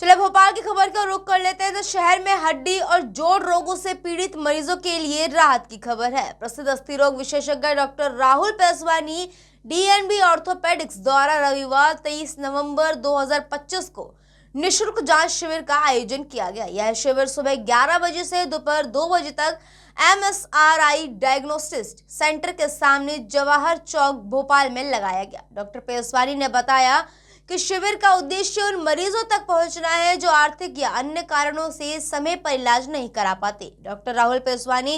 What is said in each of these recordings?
चले भोपाल की खबर का रुख कर लेते हैं तो शहर में हड्डी और जोड़ रोगों से पीड़ित मरीजों के लिए राहत की खबर है। प्रसिद्ध अस्थि रोग विशेषज्ञ doctor Rahul Peswani DNB orthopaedics द्वारा रविवार 23 नवंबर 2025 को निशुल्क जांच शिविर का आयोजन किया गया। यह शिविर सुबह 11 बजे से दोपहर 2 बजे तक MSRI डायग्नोस्टिक्स सेंटर के सामने जवाहर चौक भोपाल में लगाया गया। डॉक्टर पेसवानी ने बताया कि शिविर का उद्देश्य उन मरीजों तक पहुंचना है जो आर्थिक या अन्य कारणों से समय पर इलाज नहीं करा पाते। डॉक्टर राहुल पेसवानी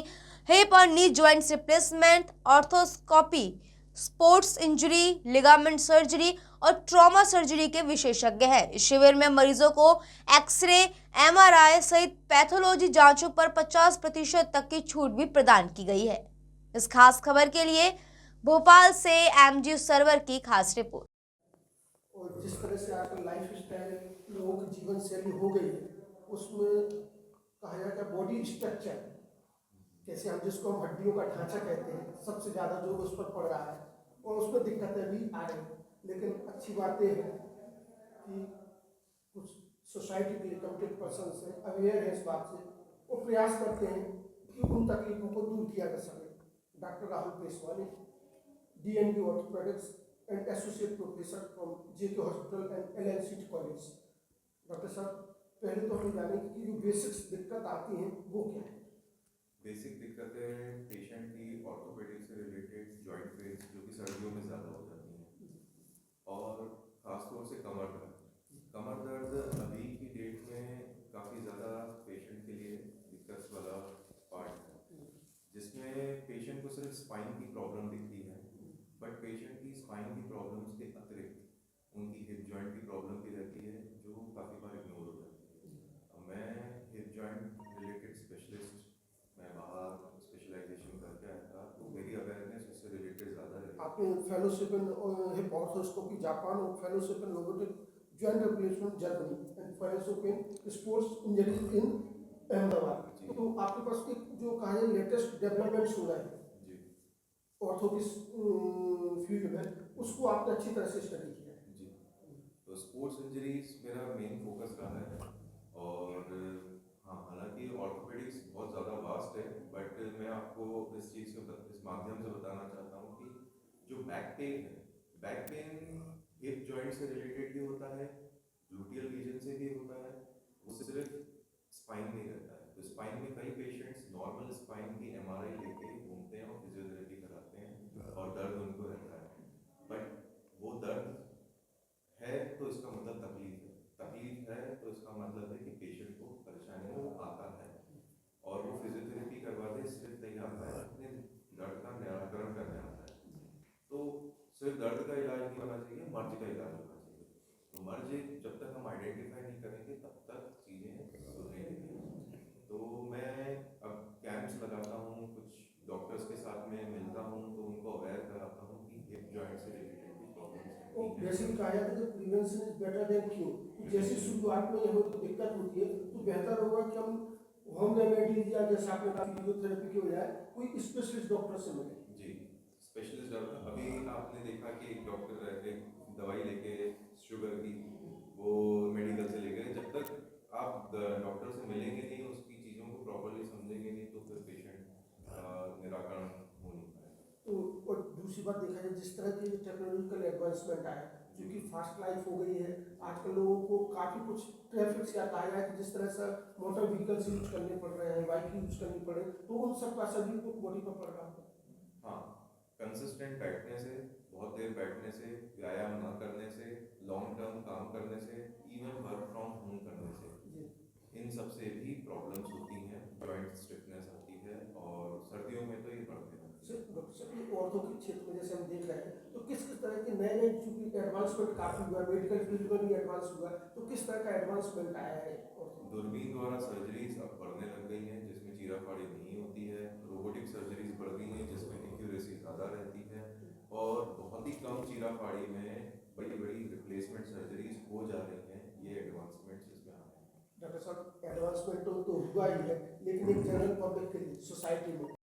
हिप और knee joint replacement, arthroscopy, sports injury, ligament surgery और ट्रॉमा सर्जरी के विशेषज्ञ हैं। इस शिविर में मरीजों को एक्सरे, MRI सहित पैथोलॉजी जांचों पर 50% तक की छूट भी प्रदान की गई है। इस खास खबर के लिए भोपाल से MG सर्वर की खास रिपोर्ट। और जिस तरह से आजकल लाइफ स्टाइल लोगों की जीवन शैली हो गई है, उसमें कहा जाता है बॉडी स्ट्रक्चर, जैसे हम हड्डियों का ढांचा कहते हैं, सबसे ज़्यादा जोर उस पर पड़ रहा है और उसमें दिक्कतें भी आ रही हैं। लेकिन अच्छी बात यह है कि कुछ सोसाइटी के लिए कमिटेड पर्सन से अवेयर है इस बात से, वो प्रयास करते हैं कि उन तकलीफों को दूर किया जा सके। Doctor Rahul Peswani, DNB orthopaedics and associate professor from JK Hospital and LNC College। Doctor साहब, पहले तो हमें जाने की जो बेसिक्स दिक्कत आती हैं वो क्या है? बेसिक दिक्कतें पेशेंट की ऑर्थोपेडिक से रिलेटेड जॉइंट पेन्स जो कि सर्दियों में ज़्यादा हो जाती हैं और ख़ासतौर से कमर दर्द अभी की डेट में काफ़ी ज़्यादा पेशेंट के लिए दिक्कत वाला पार्ट है, जिसमें पेशेंट को सिर्फ स्पाइन की प्रॉब्लम दिखती है, बट पेशेंट की स्पाइन की प्रॉब्लम्स के अतिरिक्त उनकी हिप जॉइंट की प्रॉब्लम भी रहती है जो काफ़ी बार इग्नोर हो जाती है। मैं हिप जॉइंट रिलेटेड स्पेशलिस्ट, मैं बाहर स्पेशलाइजेशन करके आया था, तो मेरी अवेयरनेस उससे रिलेटेड ज़्यादा रही। आपने fellowship in hip arthroscopy Japan और fellowship in robotic joint replacement Germany and fellowship in sports injury in Ahmedabad, तो आपके पास एक जो कहा जाए लेटेस्ट डेवलपमेंट्स हुआ है ऑर्थो की फील्ड में, उसको आपने अच्छी तरह से स्टडी किया है। जी, तो स्पोर्ट्स इंजरीज मेरा मेन फोकस रहा है और हाँ, हालांकि ऑर्थोपेडिक्स बहुत ज़्यादा वास्ट है, बट मैं आपको इस चीज़ के इस माध्यम से बताना चाहता हूँ कि जो बैक पेन है, बैक पेन हिप जॉइंट से रिलेटेड भी होता है, ग्लूटियल रीजन से भी होता है, वो सिर्फ स्पाइन में रहता है। तो स्पाइन में कई पेशेंट्स नॉर्मल स्पाइन की MRI लेके घूमते हैं और फिजियोथेरेपी कराते हैं और दर्द उनको रहता है, बट वो दर्द है तो इसका मतलब तकलीफ है तो इसका मतलब है कि पेशेंट को परेशानी वो आता है और वो फिजियोथेरेपी करवा दे सिर्फ नहीं आता है, अपने दर्द का निराकरण करने आता है। तो सिर्फ दर्द का इलाज नहीं होना चाहिए, मर्ज का इलाज होना चाहिए। तो मर्ज जब तक हम आइडेंटिफाई नहीं करेंगे तब तक चीज़ें सुधरेंगी। तो मैं अब कैंप्स लगाता हूँ, कुछ डॉक्टर्स के साथ में मिलता हूँ, तो उनको अवेयर कराता हूँ कि हिप जॉइंट से रिलेटेड भी प्रॉब्लम्स वैसे कहा जाता है कि prevention is better than cure. जैसे शुरुआत में हमें तो दिक्कत होती है तो बेहतर होगा कि हम होम रेमेडीज या जैसे आपने कहा फिजियोथेरेपी के बजाय कोई स्पेशलिस्ट डॉक्टर से मिले। जी, स्पेशलिस्ट डॉक्टर, अभी आपने देखा कि एक डॉक्टर एक दवाई लेके शुगर की वो मेडिकल से ले गए, जब तक आप डॉक्टर से मिलेंगे नहीं, उसकी चीज़ों को प्रॉपरली समझेंगे नहीं, तो फिर पेशेंट का निराकरण हो नहीं पाएगा। तो और दूसरी बात देखा जाए, जिस तरह की टेक्नोलॉजिकल एडवांसमेंट आया, क्योंकि फास्ट लाइफ हो गई है, आजकल लोगों को काफ़ी कुछ ट्रैफिक से आता है कि जिस तरह से मोटर व्हीकल्स यूज करने पड़ रहे हैं, बाइक यूज करनी पड़े, तो उन सब का सभी को बॉडी पर पड़ रहा है। हाँ, कंसिस्टेंट बैठने से, बहुत देर बैठने से, व्यायाम ना करने से, लॉन्ग टर्म काम करने से, इवन वर्क फ्रॉम होम करने से, इन सब से भी प्रॉब्लम्स होती हैं, जॉइंट स्टिफनेस आती है और सर्दियों में तो ये बढ़ते हैं। औरतों के क्षेत्र में जैसे हम देख रहे हैं, तो किस किस तरह के नए नए, चूंकि एडवांसमेंट काफ़ी हुआ, मेडिकल फील्ड में भी एडवांस हुआ, तो किस तरह का एडवांसमेंट आया है? दूरबीन द्वारा सर्जरीज अब बढ़ने लग गई हैं जिसमें चीराफाड़ी नहीं होती है, रोबोटिक सर्जरीज बढ़ गई हैं जिसमें एक्यूरेसी ज़्यादा रहती है और बहुत ही कम चीराफाड़ी में बड़ी बड़ी रिप्लेसमेंट सर्जरीज हो जा रही हैं। ये एडवांसमेंट्स इसमें आ रहे हैं। डॉक्टर साहब, एडवांसमेंट तो हुआ ही है, लेकिन एक जनरल पब्लिक के लिए सोसाइटी में